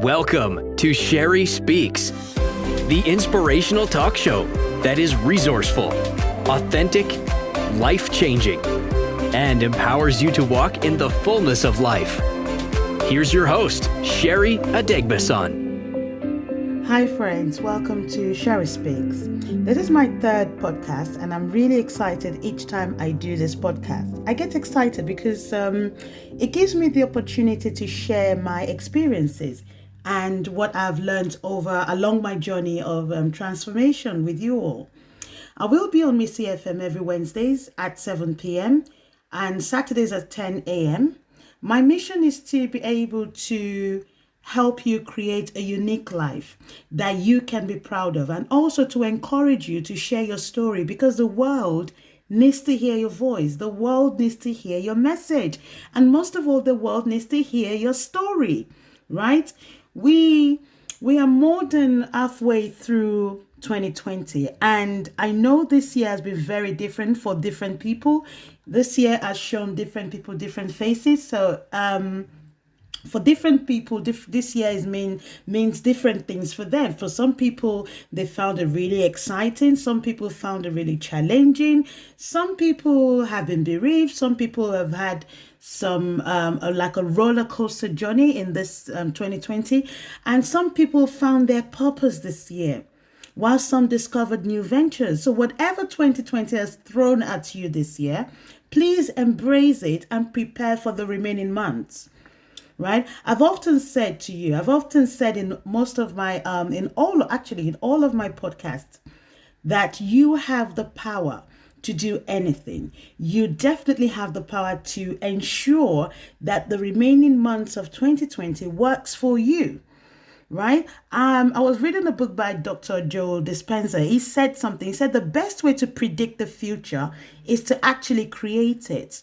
Welcome to Sherry Speaks, the inspirational talk show that is resourceful, authentic, life-changing, and empowers you to walk in the fullness of life. Here's your host, Sherry Adegbason. Hi friends, welcome to Sherry Speaks. This is my third podcast and I'm really excited each time I do this podcast. I get excited because it gives me the opportunity to share my experiences and what I've learned along my journey of transformation with you all. I will be on Missy FM every Wednesdays at 7 p.m. and Saturdays at 10 a.m. My mission is to be able to help you create a unique life that you can be proud of, and also to encourage you to share your story, because the world needs to hear your voice. The world needs to hear your message. And most of all, the world needs to hear your story, right? We are more than halfway through 2020, and I know this year has been very different for different people. This year has shown different people different faces. So for different people, this year means different things for them. For some people, they found it really exciting. Some people found it really challenging. Some people have been bereaved. Some people have had some like a roller coaster journey in this 2020. And some people found their purpose this year, while some discovered new ventures. So whatever 2020 has thrown at you this year, please embrace it and prepare for the remaining months. Right? I've often said in most of my, in all of my podcasts, that you have the power to do anything. You definitely have the power to ensure that the remaining months of 2020 works for you. Right? I was reading a book by Dr. Joe Dispenza. He said something. He said the best way to predict the future is to actually create it.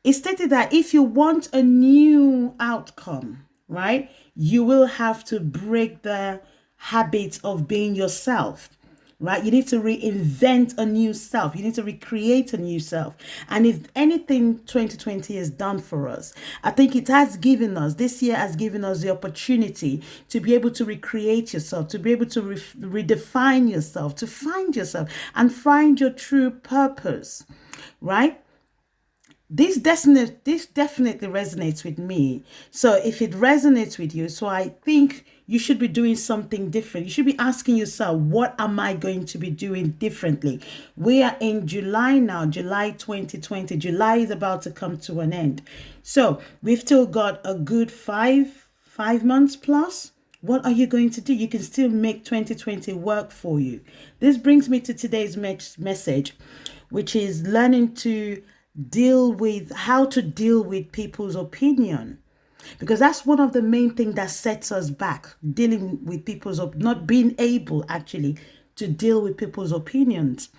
It stated that if you want a new outcome, right, you will have to break the habit of being yourself, right? You need to reinvent a new self. You need to recreate a new self. And if anything 2020 has done for us, I think this year has given us the opportunity to be able to recreate yourself, to be able to redefine yourself, to find yourself and find your true purpose, right? This definitely resonates with me. So if it resonates with you, so I think you should be doing something different. You should be asking yourself, what am I going to be doing differently? We are in July now, July 2020. July is about to come to an end. So we've still got a good five months plus. What are you going to do? You can still make 2020 work for you. This brings me to today's message, which is learning to how to deal with people's opinion, because that's one of the main things that sets us back, dealing with not being able actually to deal with people's opinions.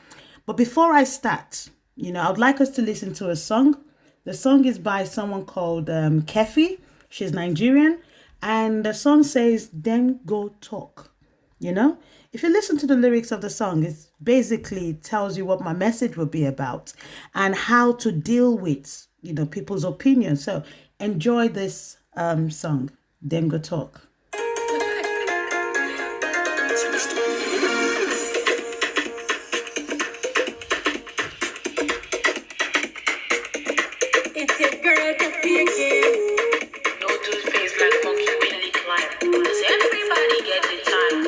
But before I start, I'd like us to listen to a song. The song is by someone called Kefi. She's Nigerian, and the song says, "Then go talk." If you listen to the lyrics of the song, it basically tells you what my message will be about and how to deal with, people's opinions. So enjoy this song, "Then Go Talk." It's your girl, Cassie again. No two-face like monkey when they climb. Cause everybody get the time.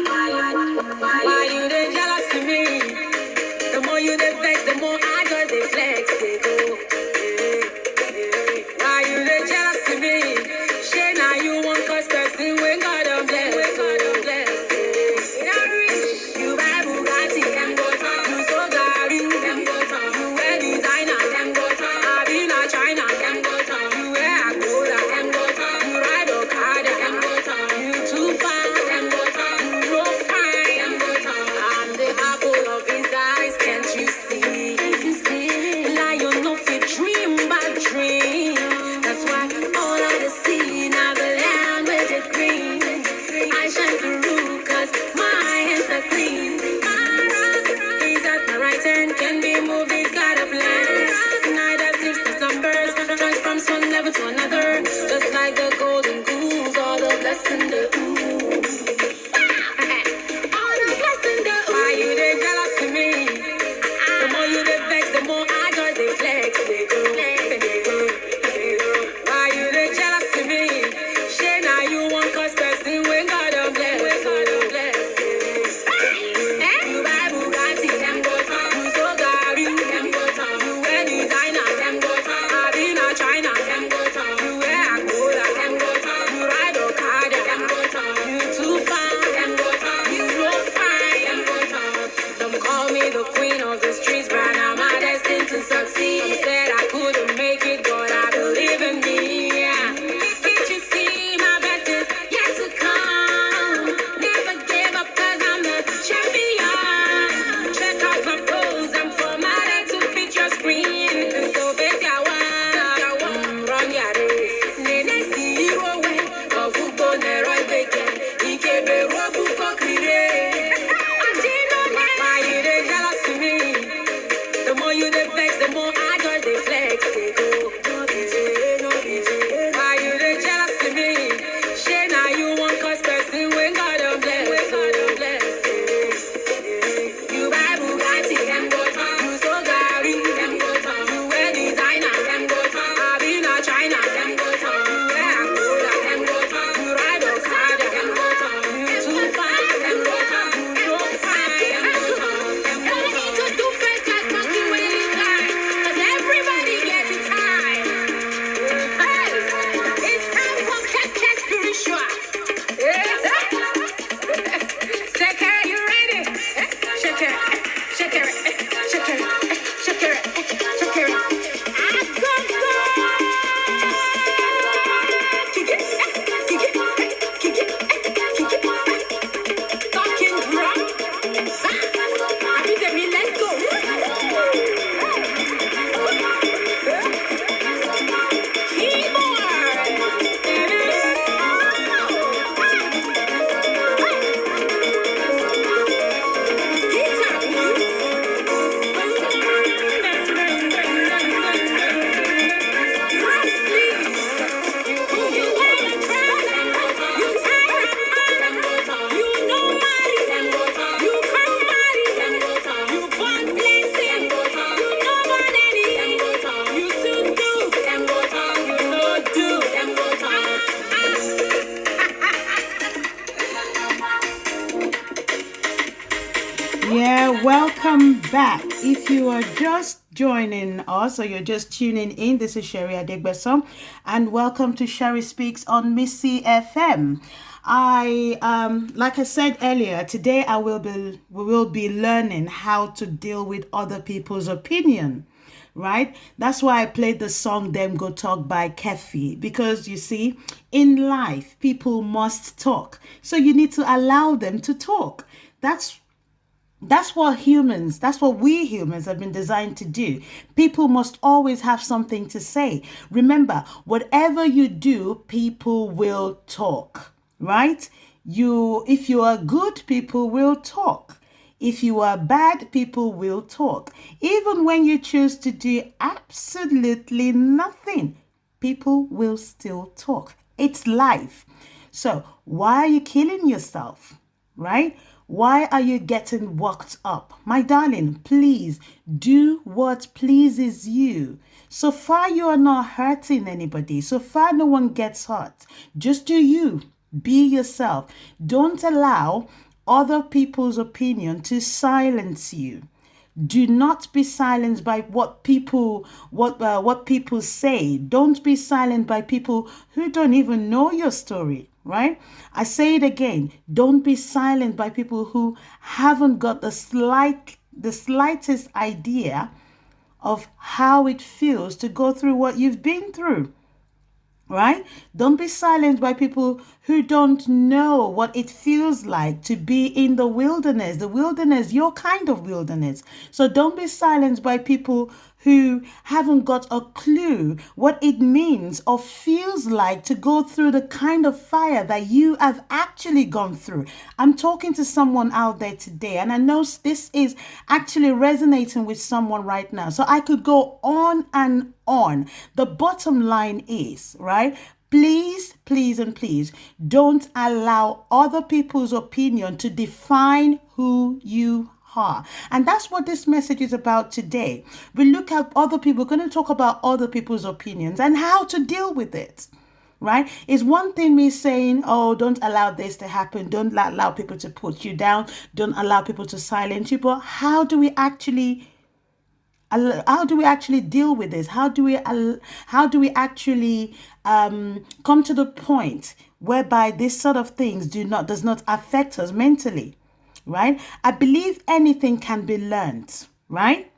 Why you dey jealous of me? The more you dey vex, the more I just dey flex. They go. Why you dey jealous of me? Shey now you want cause person when blessing the ooh. All the blessing the ooh. Why you they jealous of me? The more you they vex, the more I just they flex. They go, they go, they go. Why you they jealous of me? Shey now you want cause person when God don't bless. When God don't bless. You buy Bugatti, them go talk. You so Gary, them go talk. You wear designer, them go talk. I be not China, them go talk. You wear Angola, them go talk. You ride Okada, them go talk. You too fine, them go talk. You no fine, them go talk. Some call me the queen of the streets, but now my destined to succeed. Some said I couldn't make it, but I believe in me. Can't you see my best is yet to come? Never give up 'cause I'm the champion. Check out my pose, I'm formatted to fit your screen. So face your one, run your race. Nene see you away, of who go nero beke. Ikebe robu kokire. Why you they jealous of me? The more you they vex, the more I just they flex. They go, no easy, no easy. Why you they jealous of me? Shey now you want cause person when God don't bless. When God don't bless. You buy Bugatti, them go talk. You so Gary, them go talk. You wear designer, them go talk. I be not China, them go talk. You wear Angola, them go talk. You ride Okada, them go talk. You too fine, them go talk. You no fine, them go talk. Them go talk. Need to do first like monkey when it time. 'Cause everybody gets it time. Hey, it's time for Keke spiritual. Shake it, you ready? Shake it, shake it, shake it, shake it, shake it. I go, go. Kick it, kick it, kick it, kick it. Talking drum. I think that means let's go. Yeah, welcome back. If you are just joining us or you're just tuning in, this is Sherry Adegbesom, and welcome to Sherry Speaks on Missy FM. Like I said earlier, today we will be learning how to deal with other people's opinion. Right? That's why I played the song Them Go Talk by Kefi, because you see, in life, people must talk. So you need to allow them to talk. That's what we humans have been designed to do. People must always have something to say. Remember, whatever you do, people will talk, right? If you are good, people will talk. If you are bad, people will talk. Even when you choose to do absolutely nothing, people will still talk. It's life. So why are you killing yourself, right? Why are you getting worked up? My darling, please do what pleases you. So far, you are not hurting anybody. So far, no one gets hurt. Just do you. Be yourself. Don't allow other people's opinion to silence you. Do not be silenced by what people say. Don't be silenced by people who don't even know your story, right? I say it again. Don't be silenced by people who haven't got the slightest idea of how it feels to go through what you've been through. Right? Don't be silenced by people who don't know what it feels like to be in the wilderness, your kind of wilderness. So don't be silenced by people who haven't got a clue what it means or feels like to go through the kind of fire that you have actually gone through. I'm talking to someone out there today, and I know this is actually resonating with someone right now. So I could go on and on. The bottom line is, right? Please, please, and please don't allow other people's opinion to define who you are. And that's what this message is about today. We look at other people, we're going to talk about other people's opinions and how to deal with it. Right? It's one thing me saying, oh, don't allow this to happen. Don't allow people to put you down. Don't allow people to silence you. But how do we actually deal with this? How do we actually come to the point whereby this sort of things does not affect us mentally, right? I believe anything can be learned, right?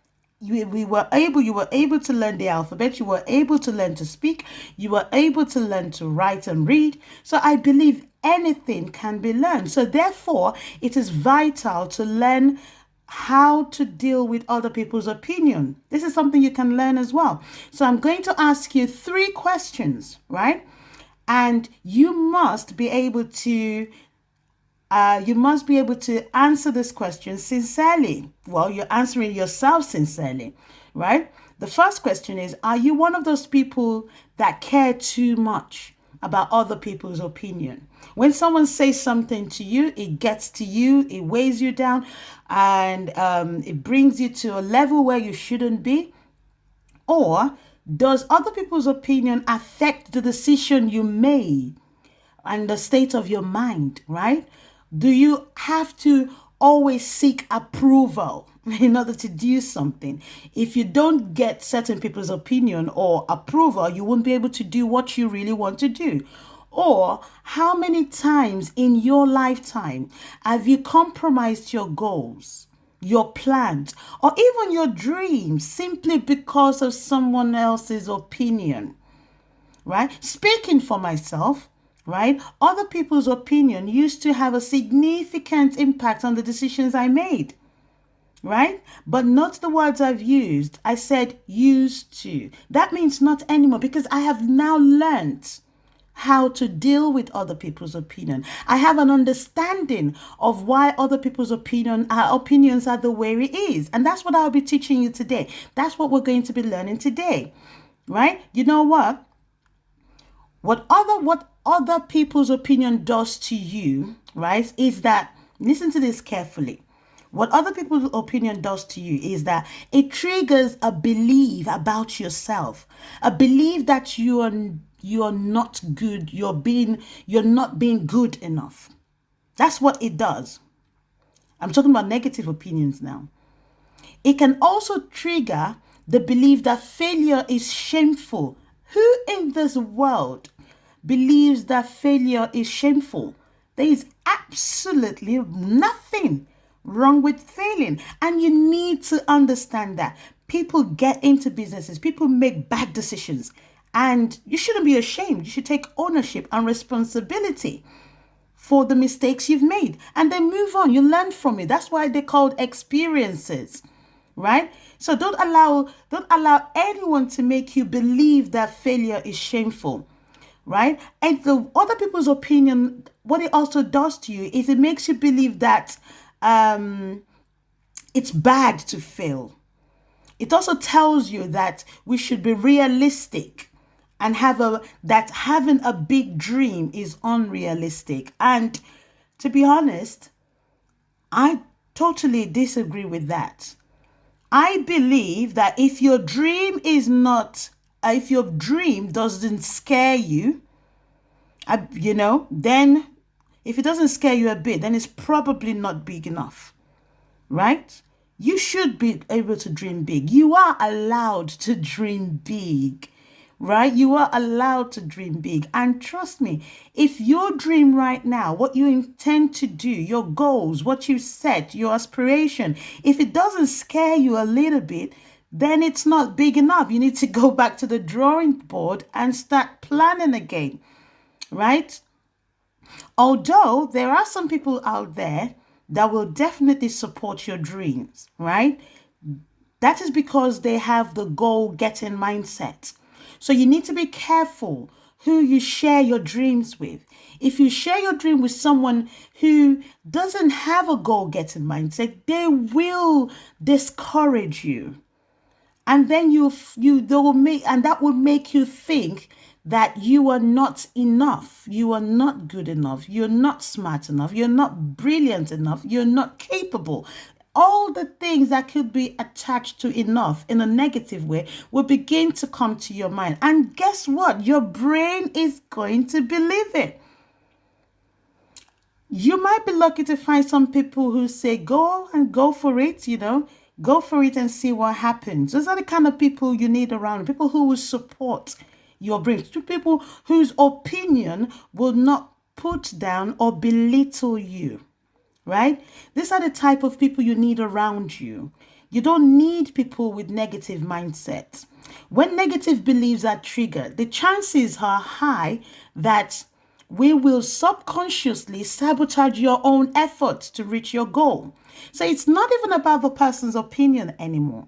You were able to learn the alphabet. You were able to learn to speak. You were able to learn to write and read. So I believe anything can be learned. So therefore, it is vital to learn how to deal with other people's opinion. This is something you can learn as well. So I'm going to ask you 3 questions, right? And you must be able to answer this question sincerely. Well, you're answering yourself sincerely, right? The first question is, are you one of those people that care too much about other people's opinion? When someone says something to you, it gets to you, it weighs you down, and it brings you to a level where you shouldn't be? Or does other people's opinion affect the decision you made and the state of your mind, right? Do you have to always seek approval in order to do something? If you don't get certain people's opinion or approval, you won't be able to do what you really want to do. Or how many times in your lifetime have you compromised your goals, your plans, or even your dreams simply because of someone else's opinion, right? Speaking for myself, right? Other people's opinion used to have a significant impact on the decisions I made, right? But not the words I've used. I said used to. That means not anymore, because I have now learned how to deal with other people's opinion. I have an understanding of why other people's opinions are the way it is. And that's what I'll be teaching you today. That's what we're going to be learning today, right? You know what? What other people's opinion does to you, right, is that, listen to this carefully. What other people's opinion does to you is that it triggers a belief about yourself, a belief that you are not good, you're not being good enough. That's what it does. I'm talking about negative opinions now. It can also trigger the belief that failure is shameful. Who in this world believes that failure is shameful? There is absolutely nothing wrong with failing. And you need to understand that. People get into businesses, people make bad decisions, and you shouldn't be ashamed. You should take ownership and responsibility for the mistakes you've made and then move on. You learn from it. That's why they're called experiences, right? So don't allow anyone to make you believe that failure is shameful, right? And the other people's opinion, what it also does to you is it makes you believe that it's bad to fail. It also tells you that we should be realistic and that having a big dream is unrealistic. And to be honest, I totally disagree with that. I believe that if your dream doesn't scare you, then if it doesn't scare you a bit, then it's probably not big enough, right? You should be able to dream big. You are allowed to dream big, right? You are allowed to dream big. And trust me, if your dream right now, what you intend to do, your goals, what you set, your aspiration, if it doesn't scare you a little bit, then it's not big enough. You need to go back to the drawing board and start planning again, right? Although there are some people out there that will definitely support your dreams, right? That is because they have the goal-getting mindset. So you need to be careful who you share your dreams with. If you share your dream with someone who doesn't have a goal-getting mindset, they will discourage you. And then that will make you think that you are not enough, you are not good enough, you're not smart enough, you're not brilliant enough, you're not capable. All the things that could be attached to enough in a negative way will begin to come to your mind. And guess what? Your brain is going to believe it. You might be lucky to find some people who say, go for it, go for it and see what happens. Those are the kind of people you need around, people who will support your brain, people whose opinion will not put down or belittle you, right? These are the type of people you need around you. You don't need people with negative mindsets. When negative beliefs are triggered, the chances are high that we will subconsciously sabotage your own efforts to reach your goal. So it's not even about the person's opinion anymore,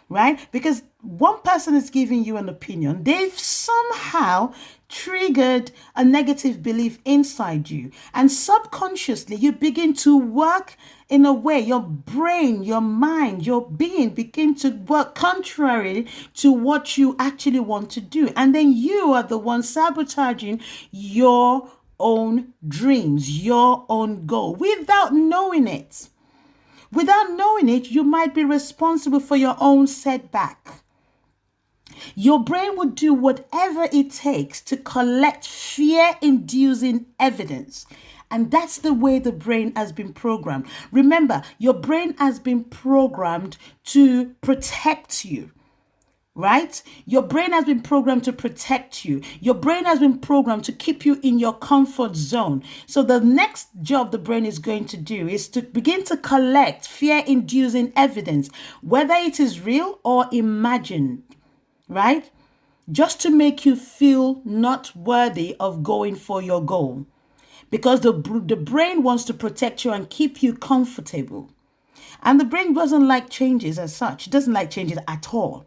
right? Because one person is giving you an opinion. They've somehow triggered a negative belief inside you. And subconsciously, you begin to work in a way, your brain, your mind, your being begin to work contrary to what you actually want to do. And then you are the one sabotaging your own dreams, your own goal, without knowing it. Without knowing it, you might be responsible for your own setback. Your brain will do whatever it takes to collect fear-inducing evidence. And that's the way the brain has been programmed. Remember, your brain has been programmed to protect you, right? Your brain has been programmed to protect you. Your brain has been programmed to keep you in your comfort zone. So the next job the brain is going to do is to begin to collect fear-inducing evidence, whether it is real or imagined, right? Just to make you feel not worthy of going for your goal. Because the brain wants to protect you and keep you comfortable. And the brain doesn't like changes as such. It doesn't like changes at all.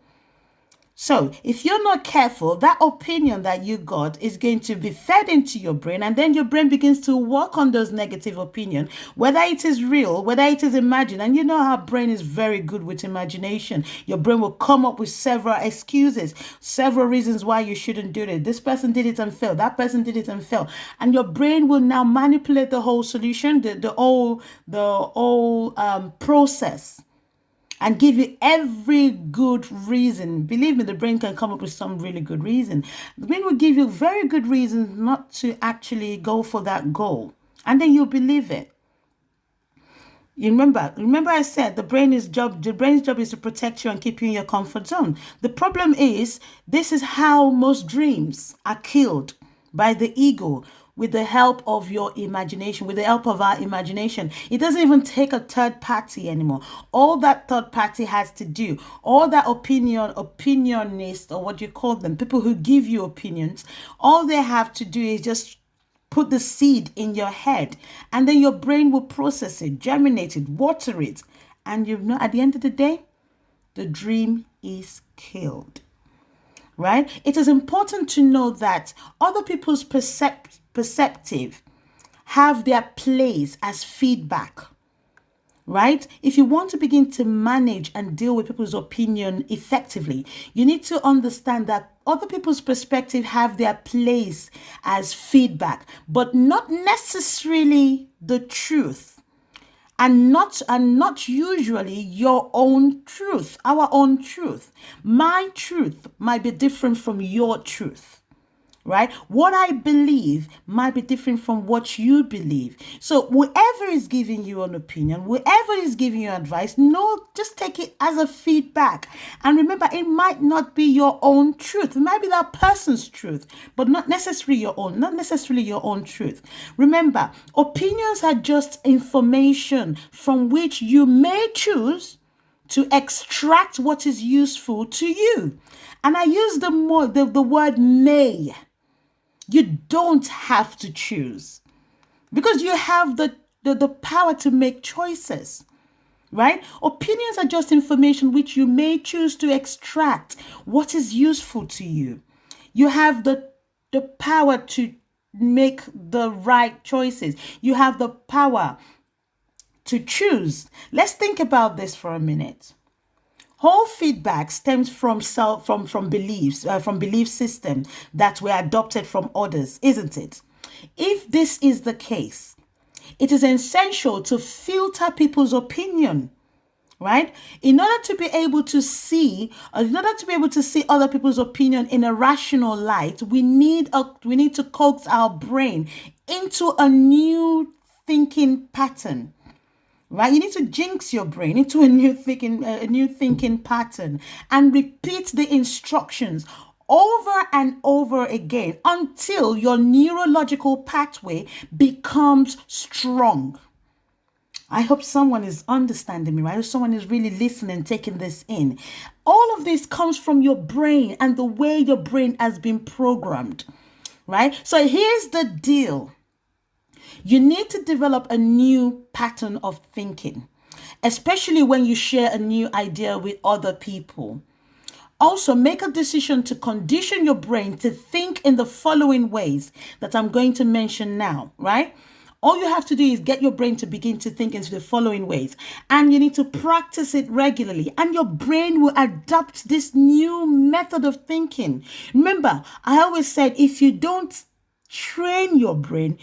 So if you're not careful, that opinion that you got is going to be fed into your brain, and then your brain begins to work on those negative opinions, whether it is real, whether it is imagined. And you know how brain is very good with imagination. Your brain will come up with several excuses, several reasons why you shouldn't do it. This person did it and failed. That person did it and failed. And your brain will now manipulate the whole solution, the whole process, and give you every good reason. Believe me, the brain can come up with some really good reason. The brain will give you very good reasons not to actually go for that goal. And then you believe it. You remember I said the brain's job is to protect you and keep you in your comfort zone. The problem is, this is how most dreams are killed, by the ego, with the help of your imagination, with the help of our imagination. It doesn't even take a third party anymore. All that third party has to do, all that opinionist, or what you call them, people who give you opinions, all they have to do is just put the seed in your head, and then your brain will process it, germinate it, water it. And at the end of the day, the dream is killed. Right? It is important to know that other people's perceptive have their place as feedback, right? If you want to begin to manage and deal with people's opinion effectively, you need to understand that other people's perspective have their place as feedback, but not necessarily the truth. And not usually your own truth, our own truth. My truth might be different from your truth, right? What I believe might be different from what you believe. So whoever is giving you an opinion, whoever is giving you advice, just take it as a feedback. And remember, it might not be your own truth. It might be that person's truth, but not necessarily your own truth. Remember, opinions are just information from which you may choose to extract what is useful to you. And I use the word may. You don't have to choose, because you have the power to make choices, right? Opinions are just information which you may choose to extract what is useful to you. You have the power to make the right choices. You have the power to choose. Let's think about this for a minute. All feedback stems from beliefs, from belief systems that were adopted from others, isn't it? If this is the case, it is essential to filter people's opinion, right? In order to be able to see other people's opinion in a rational light, we need to coax our brain into a new thinking pattern. Right, you need to jinx your brain into a new thinking pattern and repeat the instructions over and over again until your neurological pathway becomes strong. I hope someone is understanding me, right? I hope someone is really listening, taking this in. All of this comes from your brain and the way your brain has been programmed, right? So here's the deal. You need to develop a new pattern of thinking, especially when you share a new idea with other people. Also, make a decision to condition your brain to think in the following ways that I'm going to mention now, right? All you have to do is get your brain to begin to think into the following ways, and you need to practice it regularly, and your brain will adapt this new method of thinking. Remember, I always said, if you don't train your brain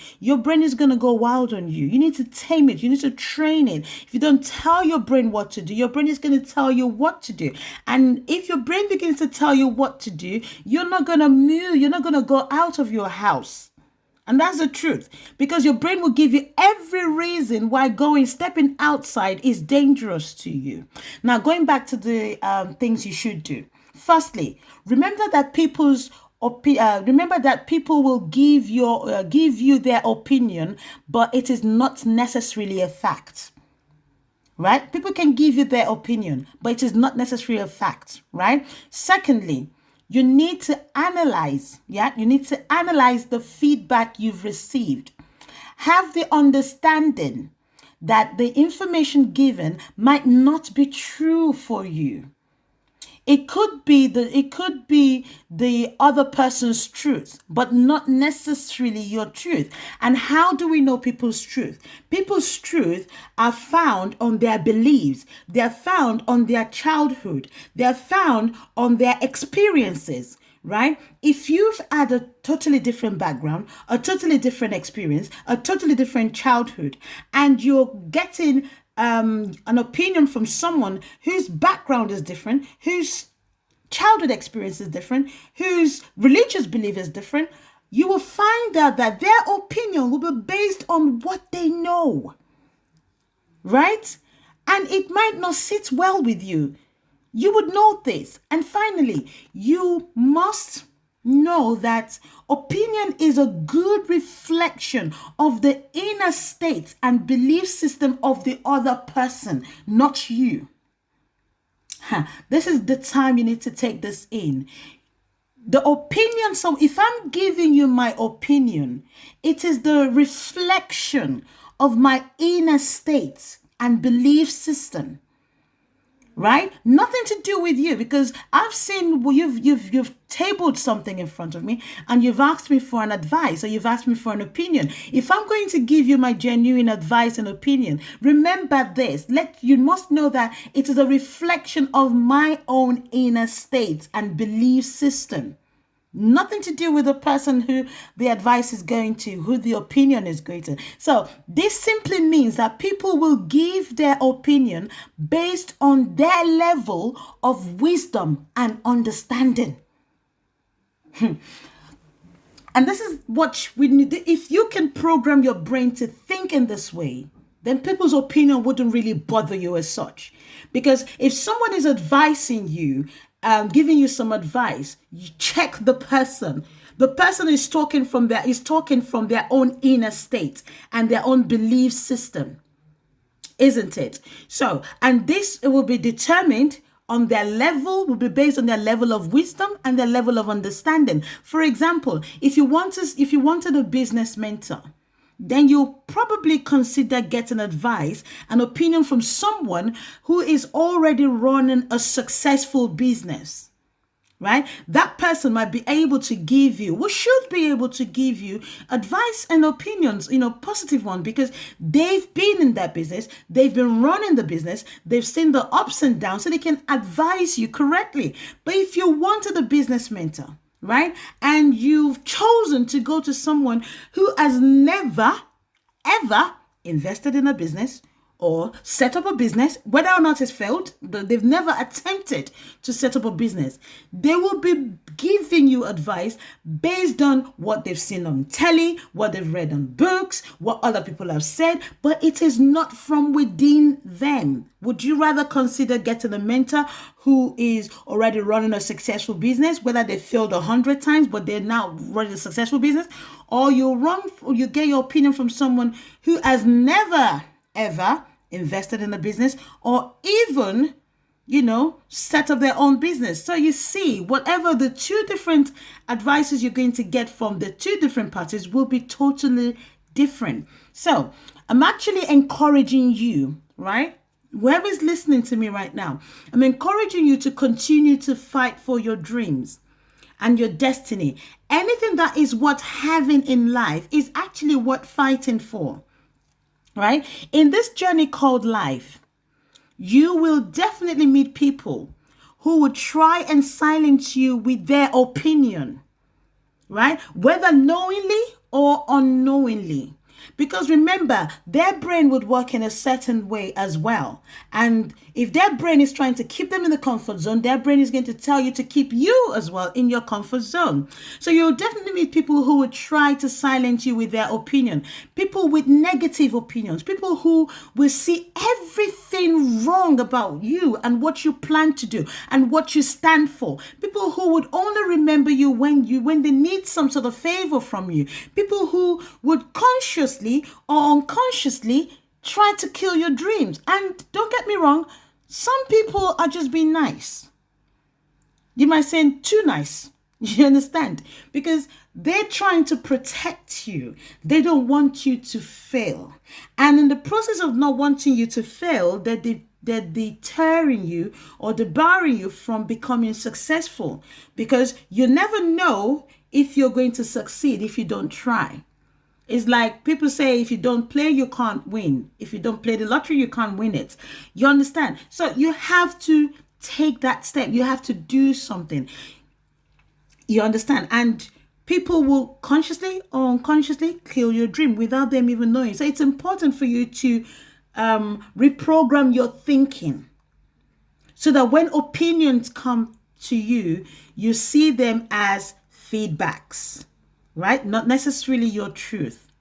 is going to go wild on you. You need to tame it. You need to train it. If you don't tell your brain what to do, your brain is going to tell you what to do. And if your brain begins to tell you what to do, you're not going to move. You're not going to go out of your house. And that's the truth, because your brain will give you every reason why stepping outside is dangerous to you. Now, going back to the things you should do. Firstly, remember that people will give you their opinion, but it is not necessarily a fact, right? People can give you their opinion, but it is not necessarily a fact, right? Secondly, you need to analyze, You need to analyze the feedback you've received. Have the understanding that the information given might not be true for you. It could be the other person's truth, but not necessarily your truth. And how do we know people's truth? People's truth are found on their beliefs. They're found on their childhood. They're found on their experiences, right? If you've had a totally different background, a totally different experience, a totally different childhood, and you're getting an opinion from someone whose background is different, whose childhood experience is different, whose religious belief is different, you will find out that their opinion will be based on what they know, right? And it might not sit well with you. You would know this. And finally, you must know that opinion is a good reflection of the inner state and belief system of the other person, not you. This is the time you need to take this in. The opinion, so if I'm giving you my opinion, it is the reflection of my inner state and belief system. Right? Nothing to do with you, because I've seen you've tabled something in front of me and you've asked me for an advice, or you've asked me for an opinion. If I'm going to give you my genuine advice and opinion, remember this. You must know that it is a reflection of my own inner state and belief system. Nothing to do with the person who the advice is going to, who the opinion is going to. So this simply means that people will give their opinion based on their level of wisdom and understanding. And this is what we need. If you can program your brain to think in this way, then people's opinion wouldn't really bother you as such. Because if someone is advising you, giving you some advice, you check the person. The person is talking from their own inner state and their own belief system, isn't it? So, and this will be determined on their level, will be based on their level of wisdom and their level of understanding. For example, if you wanted a business mentor, then you'll probably consider getting advice, an opinion from someone who is already running a successful business, right? That person might be able to give you, who should be able to give you advice and opinions, positive ones, because they've been in that business, they've been running the business, they've seen the ups and downs, so they can advise you correctly. But if you wanted a business mentor, right, and you've chosen to go to someone who has never, ever invested in a business, or set up a business, whether or not it's failed, they've never attempted to set up a business, they will be giving you advice based on what they've seen on telly, what they've read on books, what other people have said, but it is not from within them. Would you rather consider getting a mentor who is already running a successful business, whether they failed 100 times, but they're now running a successful business, or you get your opinion from someone who has never, ever invested in a business, or even, set up their own business? So you see, whatever the two different advices you're going to get from the two different parties will be totally different. So I'm actually encouraging you, right? Whoever's listening to me right now, I'm encouraging you to continue to fight for your dreams and your destiny. Anything that is worth having in life is actually worth fighting for. Right? In this journey called life, you will definitely meet people who will try and silence you with their opinion, right? Whether knowingly or unknowingly. Because remember, their brain would work in a certain way as well. And if their brain is trying to keep them in the comfort zone, their brain is going to tell you to keep you as well in your comfort zone. So you'll definitely meet people who would try to silence you with their opinion. People with negative opinions. People who will see everything wrong about you and what you plan to do and what you stand for. People who would only remember you when they need some sort of favor from you. People who would consciously or unconsciously try to kill your dreams. And don't get me wrong, some people are just being nice. You might say too nice. You understand? Because they're trying to protect you. They don't want you to fail. And in the process of not wanting you to fail, they're deterring you or debarring you from becoming successful. Because you never know if you're going to succeed if you don't try. It's like people say, if you don't play, you can't win. If you don't play the lottery, you can't win it. You understand? So you have to take that step. You have to do something. You understand? And people will consciously or unconsciously kill your dream without them even knowing. So it's important for you to reprogram your thinking so that when opinions come to you, you see them as feedbacks. Right? Not necessarily your truth,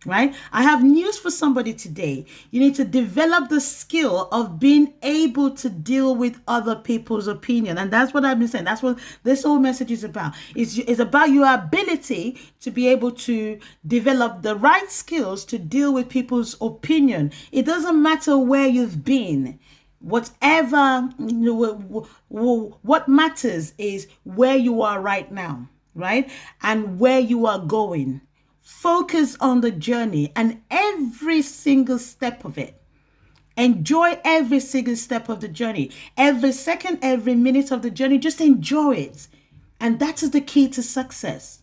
right? I have news for somebody today. You need to develop the skill of being able to deal with other people's opinion. And that's what I've been saying. That's what this whole message is about. It's about your ability to be able to develop the right skills to deal with people's opinion. It doesn't matter where you've been. Whatever, what matters is where you are right now. Right? And where you are going. Focus on the journey and every single step of it. Enjoy every single step of the journey. Every second, every minute of the journey, just enjoy it. And that is the key to success.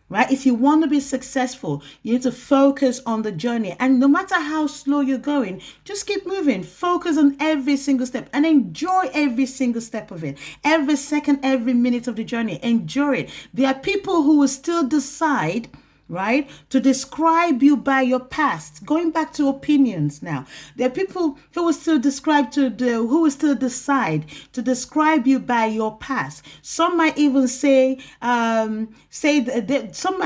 Right? If you want to be successful, you need to focus on the journey. And no matter how slow you're going, just keep moving. Focus on every single step and enjoy every single step of it. Every second, every minute of the journey. Enjoy it. There are people who will still decide, right, to describe you by your past. Going back to opinions now. There are people who will still decide to describe you by your past. Some might even say that some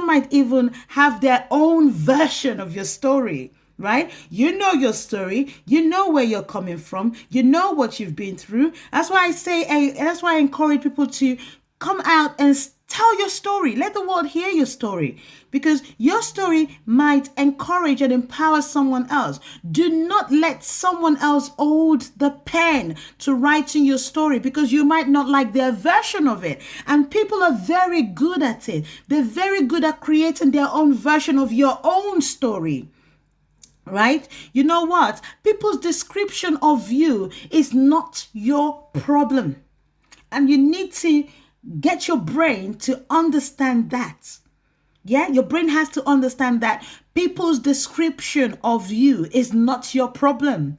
might even have their own version of your story. Right? You know your story. You know where you're coming from. You know what you've been through. That's why I encourage people to come out and tell your story. Let the world hear your story, because your story might encourage and empower someone else. Do not let someone else hold the pen to writing your story, because you might not like their version of it. And people are very good at it. They're very good at creating their own version of your own story. Right? You know what? People's description of you is not your problem. And you need to get your brain to understand that. Yeah, your brain has to understand that people's description of you is not your problem.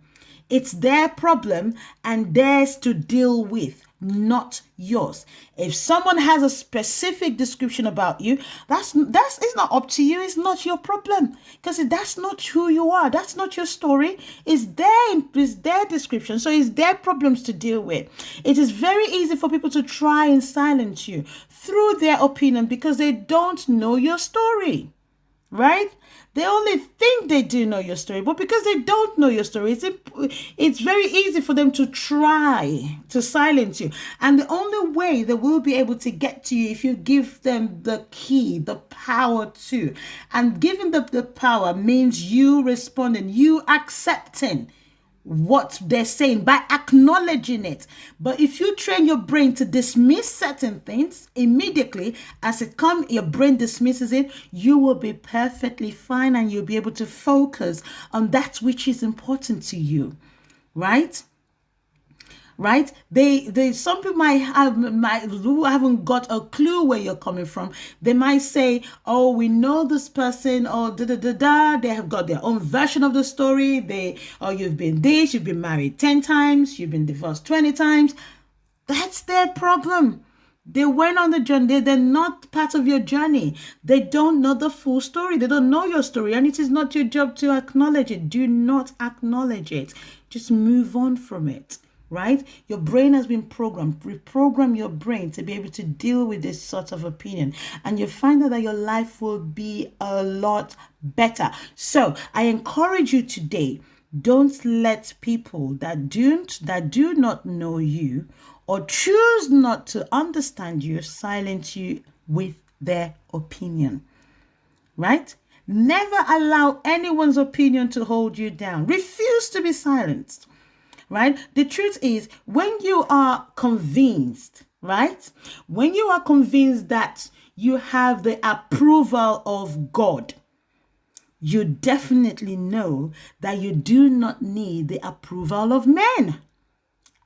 It's their problem and theirs to deal with, not yours. If someone has a specific description about you, that's it's not up to you. It's not your problem, because that's not who you are. That's not your story. It's their description. So it's their problems to deal with. It is very easy for people to try and silence you through their opinion because they don't know your story. Right? They only think they do know your story, but because they don't know your story, it's very easy for them to try to silence you. And the only way they will be able to get to you if you give them the key, the power to. And giving them the power means you responding, you accepting what they're saying by acknowledging it. But if you train your brain to dismiss certain things immediately as it comes, your brain dismisses it, you will be perfectly fine and you'll be able to focus on that which is important to you, right? Right? They some people who haven't got a clue where you're coming from. They might say, "Oh, we know this person," or da da da da. They have got their own version of the story. You've been this, you've been married 10 times, you've been divorced 20 times. That's their problem. They went on the journey. They're not part of your journey. They don't know the full story. They don't know your story, and it is not your job to acknowledge it. Do not acknowledge it. Just move on from it. Right? Your brain has been programmed. Reprogram your brain to be able to deal with this sort of opinion. And you find out that your life will be a lot better. So I encourage you today, don't let people that do not know you or choose not to understand you silence you with their opinion. Right? Never allow anyone's opinion to hold you down. Refuse to be silenced. Right? The truth is, when you are convinced, right? When you are convinced that you have the approval of God, you definitely know that you do not need the approval of men.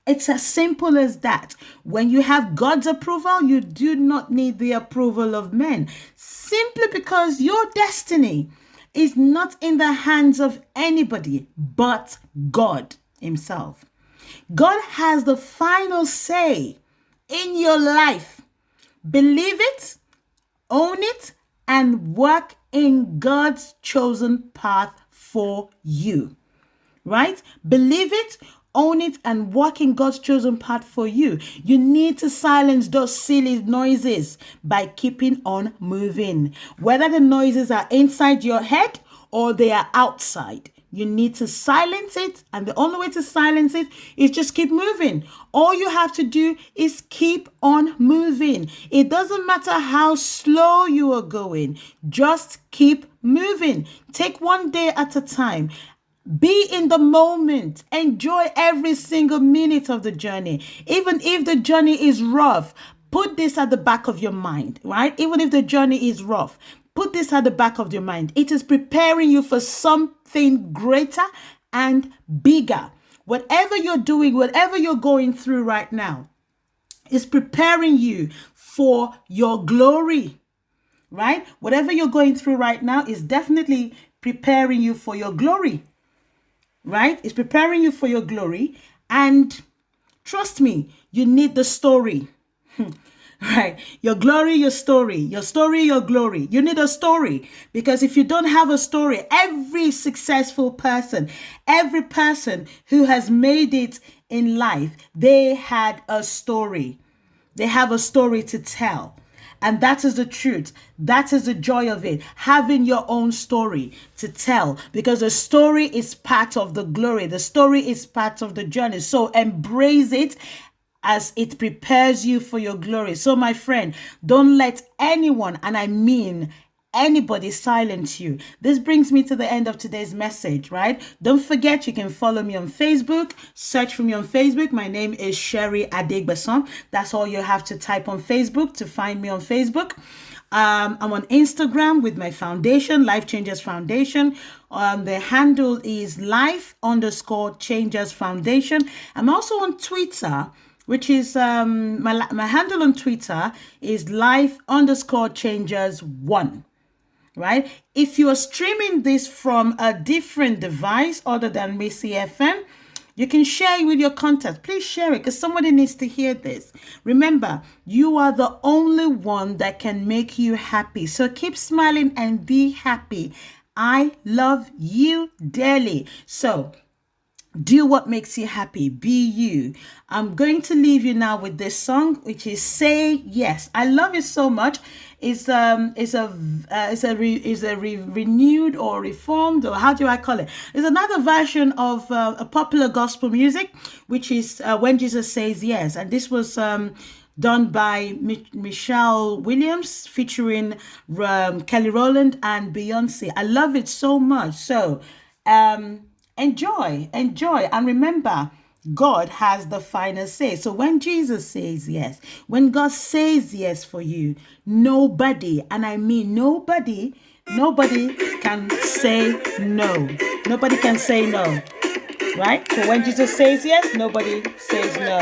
It's as simple as that. When you have God's approval, you do not need the approval of men. Simply because your destiny is not in the hands of anybody but God Himself. God has the final say in your life. Believe it, own it, and work in God's chosen path for you. Right? Believe it, own it, and work in God's chosen path for you. You need to silence those silly noises by keeping on moving. Whether the noises are inside your head or they are outside, you need to silence it, and the only way to silence it is just keep moving. All you have to do is keep on moving. It doesn't matter how slow you are going, just keep moving. Take one day at a time. Be in the moment. Enjoy every single minute of the journey. Even if the journey is rough, put this at the back of your mind, right? Even if the journey is rough, put this at the back of your mind. It is preparing you for something greater and bigger. Whatever you're doing, whatever you're going through right now, is preparing you for your glory, right? Whatever you're going through right now is definitely preparing you for your glory, right? It's preparing you for your glory. And trust me, you need the story. Right? Your glory, your story, your glory. You need a story, because if you don't have a story, every successful person, every person who has made it in life, they had a story. They have a story to tell. And that is the truth. That is the joy of it. Having your own story to tell, because the story is part of the glory. The story is part of the journey. So embrace it as it prepares you for your glory. So my friend, don't let anyone, and I mean anybody, silence you. This brings me to the end of today's message, right? Don't forget, you can follow me on Facebook. Search for me on Facebook. My name is Sherry Adegbason. That's all you have to type on Facebook to find me on Facebook. I'm on Instagram with my foundation, Life Changers Foundation. The handle is life_changers foundation. I'm also on Twitter which is my handle on Twitter is life_changers1. Right? If you are streaming this from a different device other than Missy FM, you can share it with your contacts. Please share it because somebody needs to hear this. Remember, you are the only one that can make you happy. So keep smiling and be happy. I love you dearly. So do what makes you happy. Be you. I'm going to leave you now with this song, which is "Say Yes." I love it so much. It's renewed or reformed, or how do I call it? It's another version of a popular gospel music, which is "When Jesus Says Yes," and this was done by Michelle Williams featuring Kelly Rowland and Beyonce. I love it so much. So enjoy, and remember, God has the final say. So when Jesus says yes, when God says yes for you, nobody, and I mean nobody can say no. Nobody can say no. Right? So when Jesus says yes, nobody says no.